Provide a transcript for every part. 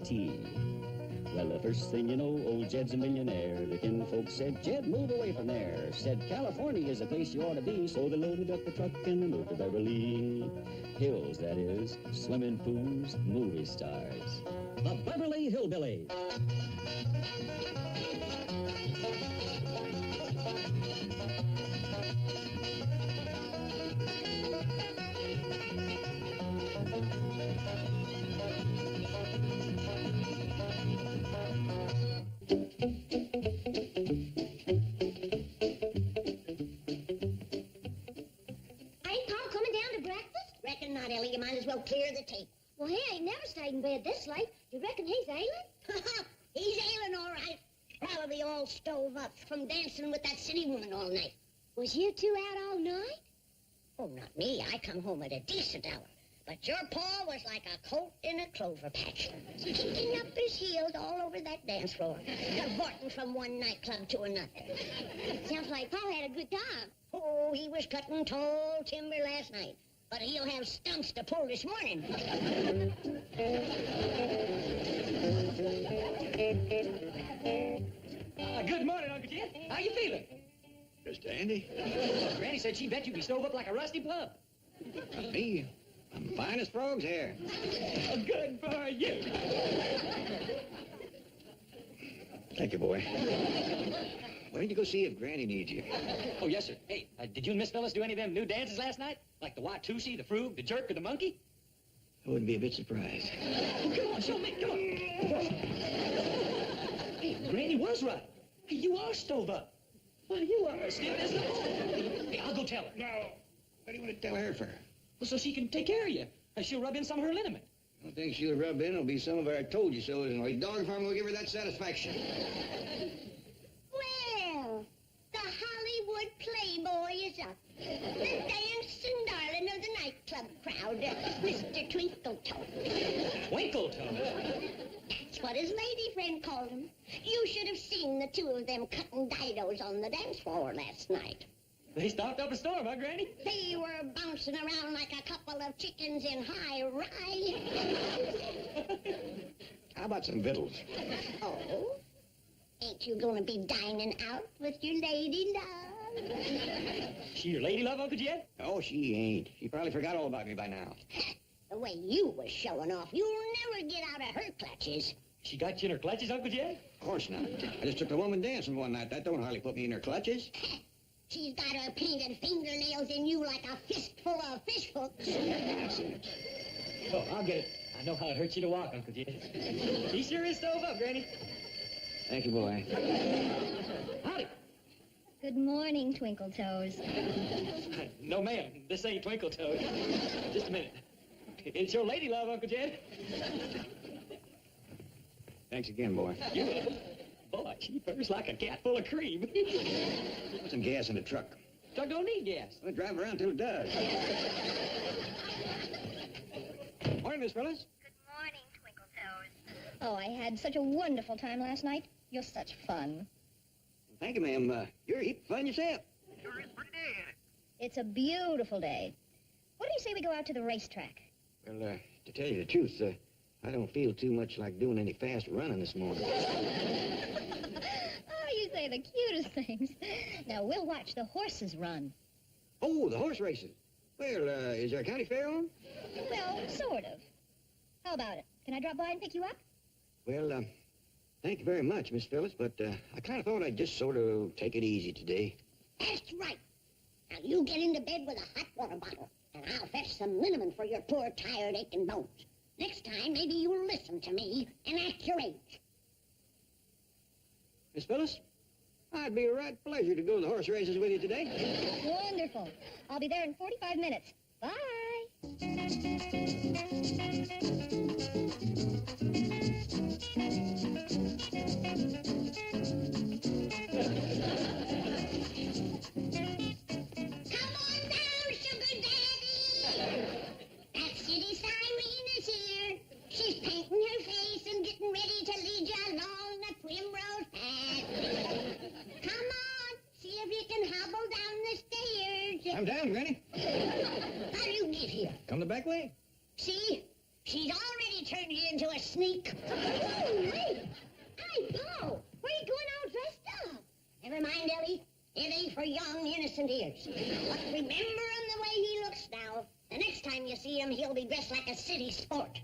tea. Well, the first thing you know, old Jed's a millionaire. The kinfolk said, Jed, move away from there. Said, California is the place you ought to be. So they loaded up the truck and they moved to Beverly Hills, that is. Swimming pools, movie stars. The Beverly Hillbillies. Ellie, you might as well clear the table. Well, he ain't never stayed in bed this late. You reckon he's ailing? He's ailing, all right. Probably all stove up from dancing with that city woman all night. Was you two out all night? Oh, not me. I come home at a decent hour. But your pa was like a colt in a clover patch, kicking up his heels all over that dance floor, cavorting from one nightclub to another. Sounds like Pa had a good time. Oh, he was cutting tall timber last night. But he'll have stumps to pull this morning. Good morning, Uncle Jed. How you feeling? Mr. Andy? Granny said she bet you'd be stove up like a rusty pup. Me? I'm fine as frog's hair. Good for you. Thank you, boy. Why don't you go see if Granny needs you? Oh, yes, sir. Hey, did you and Miss Phyllis do any of them new dances last night? Like the Watusi, the Frug, the Jerk, or the Monkey? I wouldn't be a bit surprised. Come on, show me. Come on. Hey, Granny was right. Hey, you are stove up. Well, you are stiff as the ball. Hey, I'll go tell her. No. What do you want to tell her for? Well, so she can take care of you. She'll rub in some of her liniment. I don't think she'll rub in. It'll be some of our told you so. And like dog farm will give her that satisfaction. Well, the Hollywood Playboy is up. The dancing darling of the nightclub crowd, Mr. Twinkletoes. Twinkletoes? That's what his lady friend called him. You should have seen the two of them cutting didos on the dance floor last night. They stopped up a storm, huh, Granny? They were bouncing around like a couple of chickens in high rye. How about some victuals? Oh? Ain't you gonna be dining out with your lady love? She your lady love, Uncle Jed? Oh, she ain't. She probably forgot all about me by now. The way you was showing off, you'll never get out of her clutches. She got you in her clutches, Uncle Jed? Of course not. I just took a woman dancing one night. That don't hardly put me in her clutches. She's got her painted fingernails in you like a fistful of fish hooks. Oh, I'll get it. I know how it hurts you to walk, Uncle Jed. He sure is stove up, Granny. Thank you, boy. Howdy. Good morning, Twinkletoes. No, ma'am. This ain't Twinkletoes. Just a minute. It's your lady love, Uncle Jed. Thanks again, boy. You will. Boy, she purrs like a cat full of cream. Put some gas in the truck. Truck don't need gas. We'll drive around till it does. Morning, Miss Phyllis. Good morning, Twinkletoes. Oh, I had such a wonderful time last night. You're such fun. Thank you, ma'am. You're a heap of fun yourself. Sure is a pretty day, ain't it? It's a beautiful day. What do you say we go out to the racetrack? Well, to tell you the truth, I don't feel too much like doing any fast running this morning. Oh, you say the cutest things. Now, we'll watch the horses run. Oh, the horse races. Well, is there a county fair on? Well, sort of. How about it? Can I drop by and pick you up? Well, thank you very much, Miss Phyllis, but I kind of thought I'd just sort of take it easy today. That's right. Now you get into bed with a hot water bottle, and I'll fetch some liniment for your poor, tired, aching bones. Next time, maybe you'll listen to me and act your age. Miss Phyllis, I'd be a right pleasure to go to the horse races with you today. Wonderful. I'll be there in 45 minutes. Bye. Come on down, sugar daddy. That city siren is here. She's painting her face and getting ready to lead you along the primrose path. Come on, see if you can hobble down the stairs. I'm down, Granny. How do you get here? Come the back way. See? She's already turned you into a sneak. Oh, wait. Hey, Paul, where you going all dressed up? Never mind, Ellie. It ain't for young, innocent ears. But remember him the way he looks now. The next time you see him, he'll be dressed like a city sport.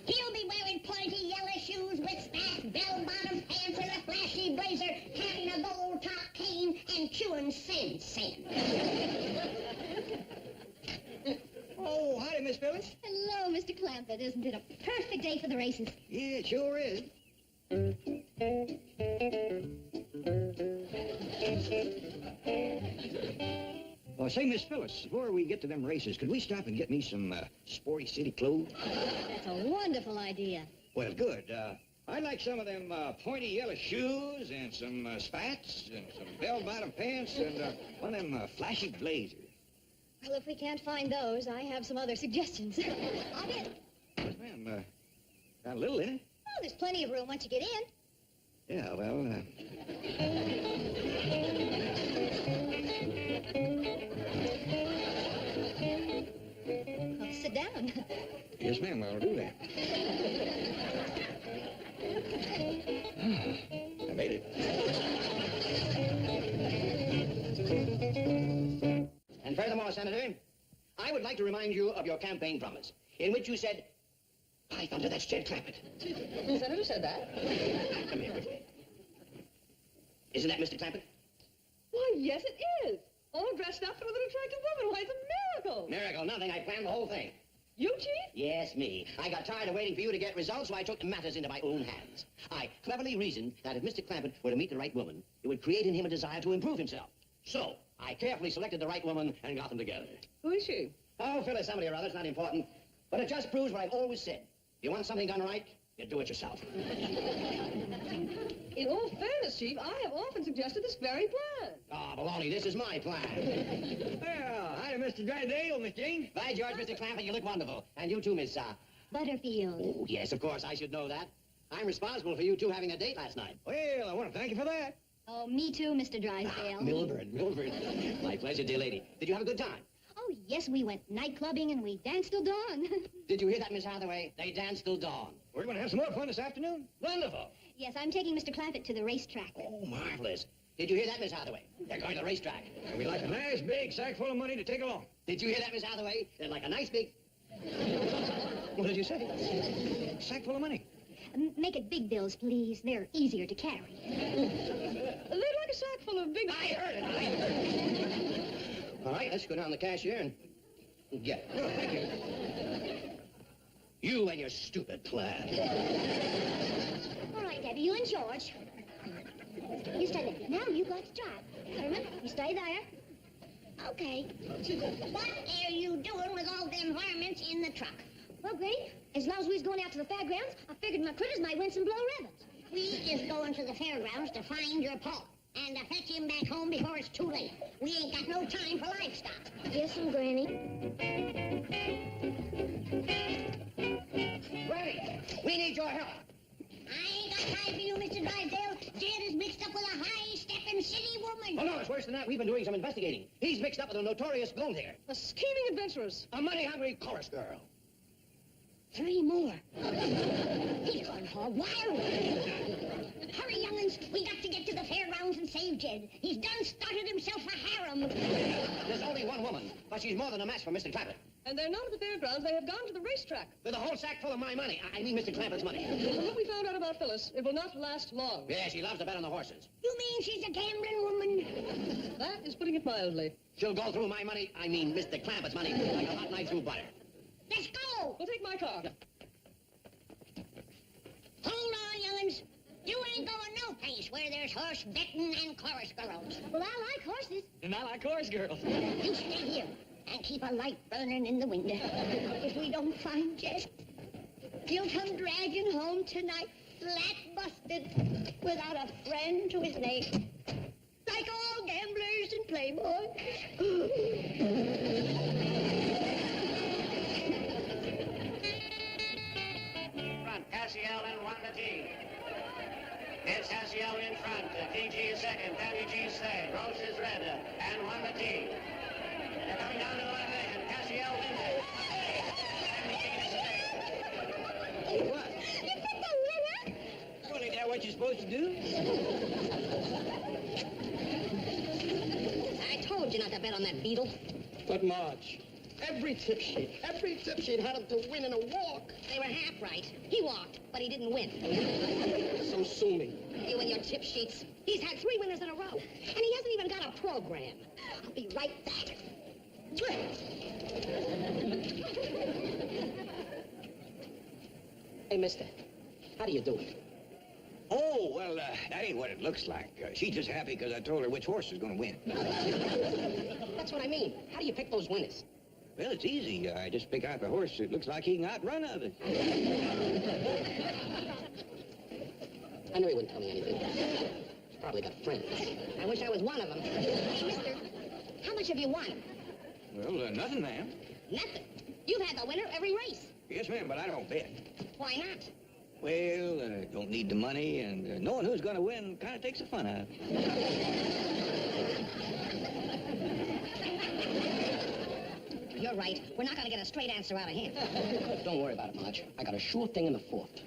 He'll be wearing pointy yellow shoes with fat bell-bottom pants and a flashy blazer, having a gold top cane and chewing sand. Oh, howdy, Miss Phyllis. Hello, Mr. Clampett. Isn't it a perfect day for the races? Yeah, it sure is. Oh, say, Miss Phyllis, before we get to them races, could we stop and get me some sporty city clothes? That's a wonderful idea. Well, good. I'd like some of them pointy yellow shoes and some spats and some bell-bottom pants and one of them flashy blazers. Well, if we can't find those, I have some other suggestions. I'll get... Yes, ma'am. Got a little in it. Oh, there's plenty of room once you get in. Yeah, well, Oh, sit down. yes, ma'am, I'll do that. I made it. And furthermore, Senator, I would like to remind you of your campaign promise, in which you said, "By thunder, that's Jed Clampett." The senator said that. Come here with me. Isn't that Mr. Clampett? Why, yes, it is. All dressed up with an attractive woman. Why, it's a miracle. Miracle, nothing. I planned the whole thing. You, Chief? Yes, me. I got tired of waiting for you to get results, so I took matters into my own hands. I cleverly reasoned that if Mr. Clampett were to meet the right woman, it would create in him a desire to improve himself. So, I carefully selected the right woman and got them together. Who is she? Oh, Phyllis, somebody or other, it's not important. But it just proves what I've always said. If you want something done right, you do it yourself. In all fairness, Chief, I have often suggested this very plan. Oh, baloney, this is my plan. Well, howdy, Mr. Drysdale, Miss Jane. By George, Mr. Clampett, you look wonderful. And you too, Miss, Butterfield. Oh, yes, of course, I should know that. I'm responsible for you two having a date last night. Well, I want to thank you for that. Oh, me too, Mr. Drysdale. Milburn. My pleasure, dear lady. Did you have a good time? Oh, yes, we went night clubbing and we danced till dawn. Did you hear that, Miss Hathaway? They danced till dawn. We're going to have some more fun this afternoon. Wonderful. Yes, I'm taking Mr. Clampett to the racetrack. Oh, marvelous. Did you hear that, Miss Hathaway? They're going to the racetrack. And we'd like a nice big sack full of money to take along. Did you hear that, Miss Hathaway? They're like a nice big... What did you say? Sack full of money. Make it big bills, please. They're easier to carry. They'd like a sack full of big... I heard it. All right, let's go down to the cashier and get it. Oh, thank you. You and your stupid plan. All right, Debbie, you and George. You stay there. Now you got to drive. Herman, you stay there. Okay. What are you doing with all them varmints in the truck? Well, Granny, as long as we was going out to the fairgrounds, I figured my critters might win some blow ribbons. We is going to the fairgrounds to find your pa and to fetch him back home before it's too late. We ain't got no time for livestock. Yes, Granny. Granny, we need your help. I ain't got time for you, Mr. Drysdale. Jed is mixed up with a high-stepping city woman. Oh, no, it's worse than that. We've been doing some investigating. He's mixed up with a notorious gold digger, A scheming adventuress. a money-hungry chorus girl. 3 more. He's gone hog wild. Hurry, young'uns. We got to get to the fairgrounds and save Jed. He's done started himself a harem. There's only one woman, but she's more than a match for Mr. Clampett. And they're not at the fairgrounds. They have gone to the racetrack. With a whole sack full of my money. I mean Mr. Clampett's money. From what we found out about Phyllis, it will not last long. Yeah, she loves to bet on the horses. You mean she's a gambling woman? That is putting it mildly. She'll go through my money, I mean Mr. Clampett's money, like a hot knife through butter. Let's go. We'll take my car. Hold on, young'uns. You ain't going no place where there's horse betting and chorus girls. Well, I like horses. And I like chorus girls. You stay here and keep a light burning in the window. If we don't find Jed, he'll come dragging home tonight, flat busted, without a friend to his name. Like all gamblers and playboys. Front, Cassiel and Wanda G. It's Cassiel in front, DG is second, Danny G is third, Roche is red, and Wanda G. They're coming down to the line, and Cassiel wins it. Danny G is third. What? supposed to do? I told you not to bet on that beetle. But, Marge, every tip sheet had him to win in a walk. They were half right. He walked, but he didn't win. So sue me. You and your tip sheets. He's had 3 winners in a row, and he hasn't even got a program. I'll be right back. Hey, mister, how do you do it? Oh, well, that ain't what it looks like. She's just happy because I told her which horse is going to win. That's what I mean. How do you pick those winners? Well, it's easy. I just pick out the horse that looks like he can outrun others. I knew he wouldn't tell me anything. He's probably got friends. I wish I was one of them. Hey, mister, how much have you won? Well, nothing, ma'am. Nothing. You've had the winner every race. Yes, ma'am, but I don't bet. Why not? Well, don't need the money, and knowing who's going to win kind of takes the fun out. You're right. We're not going to get a straight answer out of him. Don't worry about it, Marge. I got a sure thing in the 4th.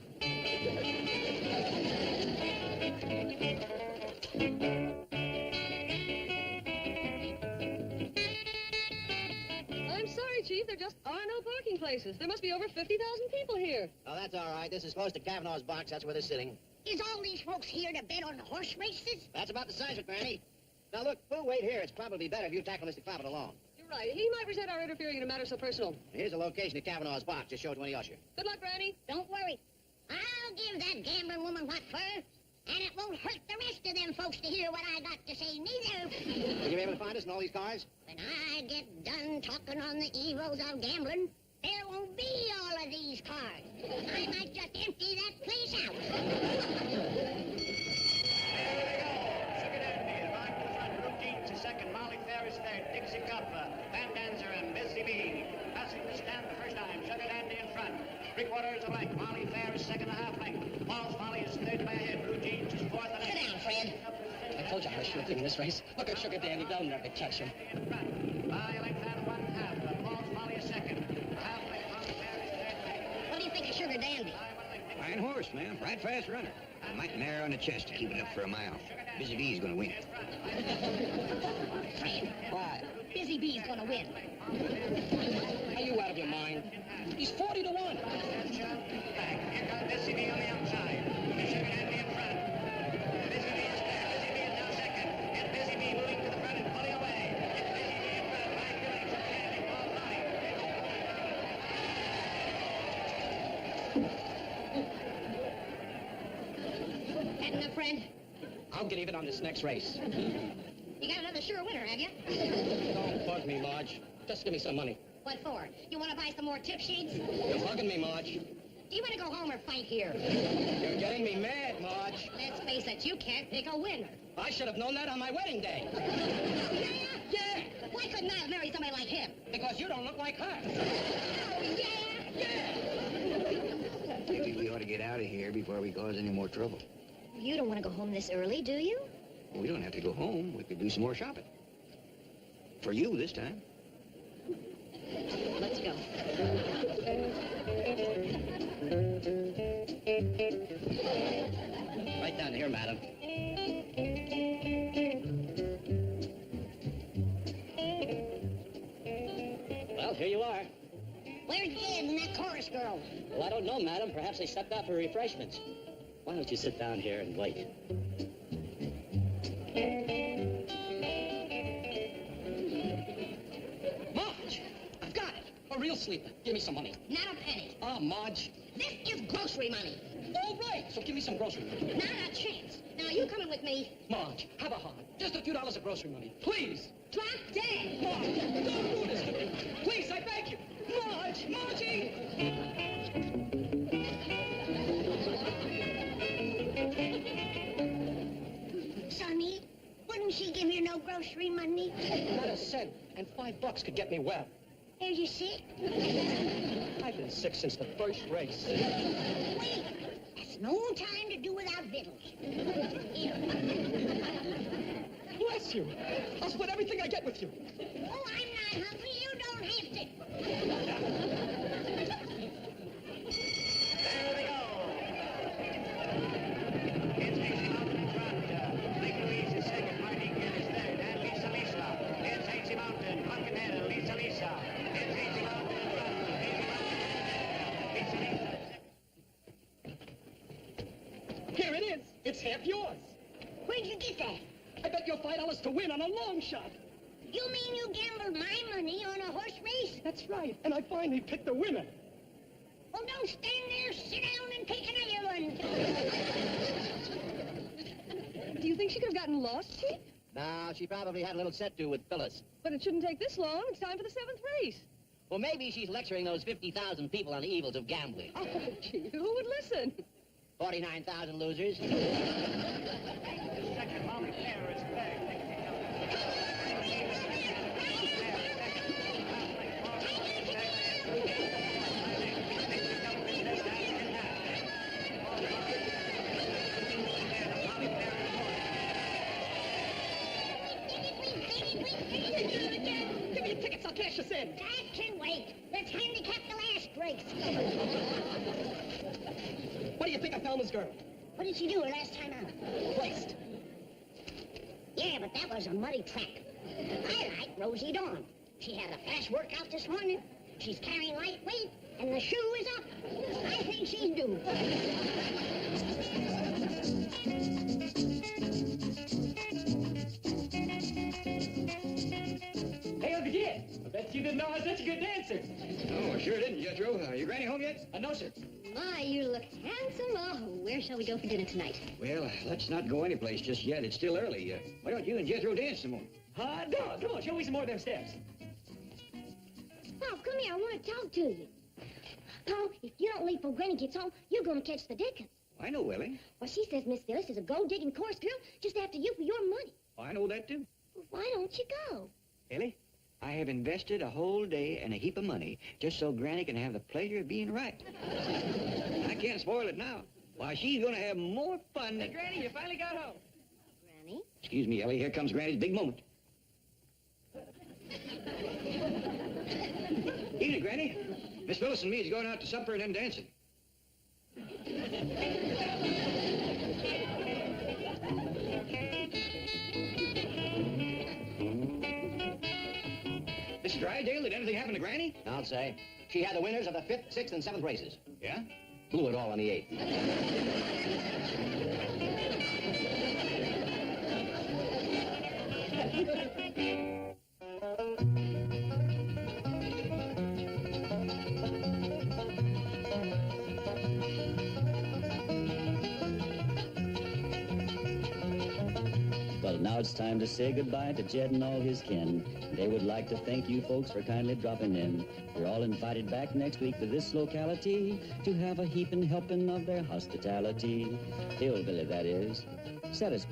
I'm sorry, Chief. There just are no parking places. There must be over 50,000 people here. Oh, that's all right. This is close to Kavanaugh's box. That's where they're sitting. Is all these folks here to bet on horse races? That's about the size of it, Granny. Now, look, we'll wait here. It's probably better if you tackle Mr. Clappett alone. You're right. He might resent our interfering in a matter so personal. Here's the location of Kavanaugh's box. Just show it to any usher. Good luck, Granny. Don't worry. I'll give that gambling woman what for, and it won't hurt the rest of them folks to hear what I got to say neither. Will you be able to find us in all these cars? When I get done talking on the evils of gambling, there won't be all of these cars. I might just empty that place out. Sugar Dandy, arrived to the front. Routine to second. Molly Fair is third. Dixie Copper, Van Dancer, and Busy Bee. Passing the stand the first time. Sugar Dandy in front. 3/4 a length. Molly Fair is second 1/2 length. Falls Molly is third by a head. Blue Jeans is 4th and Sit down, Fred. I told you I had a sure thing in this race. Look at Sugar Dandy. They'll never catch him. in front. By a length and 1/2. Falls Molly is second. 1/2 length. Molly Fair is third. What do you think of Sugar Dandy? Fine horse, ma'am. Right fast runner. Might narrow on the chest to keep it up for a mile. Busy Bee's going to win. Fred, Why? Busy Bee's gonna win. Are you out of your mind? He's 40 to 1. Here comes Busy Bee on the outside. Sugar Dandy in front. Busy Bee is there. Busy Bee is now second. And Busy Bee moving to the front and pulling away. It's Busy Bee in front. By Sugar Dandy. Falls Molly. Had enough, friend? I'll get even on this next race. You got another sure winner, have you? Don't bug me, Marge. Just give me some money. What for? You want to buy some more tip sheets? You're bugging me, Marge. Do you want to go home or fight here? You're getting me mad, Marge. Let's face it, you can't pick a winner. I should have known that on my wedding day. Oh, yeah? Yeah, Why couldn't I have married somebody like him? because you don't look like her. Oh, yeah? Maybe we ought to get out of here before we cause any more trouble. You don't want to go home this early, do you? We don't have to go home. We could do some more shopping. For you this time. Let's go. Right down here, madam. Well, here you are. Where's Ed and that chorus girl? Well, I don't know, madam. Perhaps they stepped out for refreshments. Why don't you sit down here and wait? Marge, I've got it. A real sleeper. Give me some money. Not a penny. Oh, Marge. This is grocery money. All right, so give me some grocery money. Not a chance. Now, you coming with me? Marge, have a heart. Just a few dollars of grocery money. Please. Drop dead. Marge, don't do this to me. Please, I beg you. Marge, Margie! Sonny, wouldn't she give you no grocery money? Not a cent, and $5 could get me well. Are you sick? I've been sick since the first race. Wait, that's no time to do without victuals. Here. Bless you. I'll split everything I get with you. Oh, I'm not hungry. You don't have to. There we go. It's It's half yours. Where'd you get that? I bet you $5 to win on a long shot. You mean you gambled my money on a horse race? That's right. And I finally picked the winner. Well, don't stand there. Sit down and pick another one. Do you think she could have gotten lost, Chief? No, she probably had a little set to with Phyllis. But it shouldn't take this long. It's time for the 7th race. Well, maybe she's lecturing those 50,000 people on the evils of gambling. Oh, Chief, who would listen? 49,000 losers. Second, Molly Fair is third. Give me your tickets, I'll cash us in. That can wait. Let's handicap the last race. What do you think of Thelma's girl? What did she do her last time out? Placed. Yeah, but that was a muddy track. I like Rosie Dawn. She had a fast workout this morning. She's carrying light weight, and the shoe is up. I think she's due. Hey, Uncle Jed, I bet you didn't know I was such a good dancer. Oh, I sure didn't, Jethro. Your granny home yet? No, sir. My, you look handsome. Oh, where shall we go for dinner tonight? Well, let's not go anyplace just yet. It's still early. Why don't you and Jethro dance some more? Come on, show me some more of them steps. Paul, come here. I want to talk to you. Paul, if you don't leave before Granny gets home, you're going to catch the Dickens. I know, Willie. Well, she says Miss Phyllis is a gold-digging chorus girl just after you for your money. I know that, too. Well, why don't you go? Willie, I have invested a whole day and a heap of money just so Granny can have the pleasure of being right. I can't spoil it now. Why, she's going to have more fun than... Granny, you finally got home. Granny? Excuse me, Ellie. Here comes Granny's big moment. Evening, Granny. Miss Phyllis and me is going out to supper and then dancing. Mr. Drydale, did anything happen to Granny? I'll say. She had the winners of the 5th, 6th, and 7th races. Yeah? Blew it all on the 8th. Well, now it's time to say goodbye to Jed and all his kin. They would like to thank you folks for kindly dropping in. You're all invited back next week to this locality to have a heaping helping of their hospitality. Hillbilly, that is. Satisfied.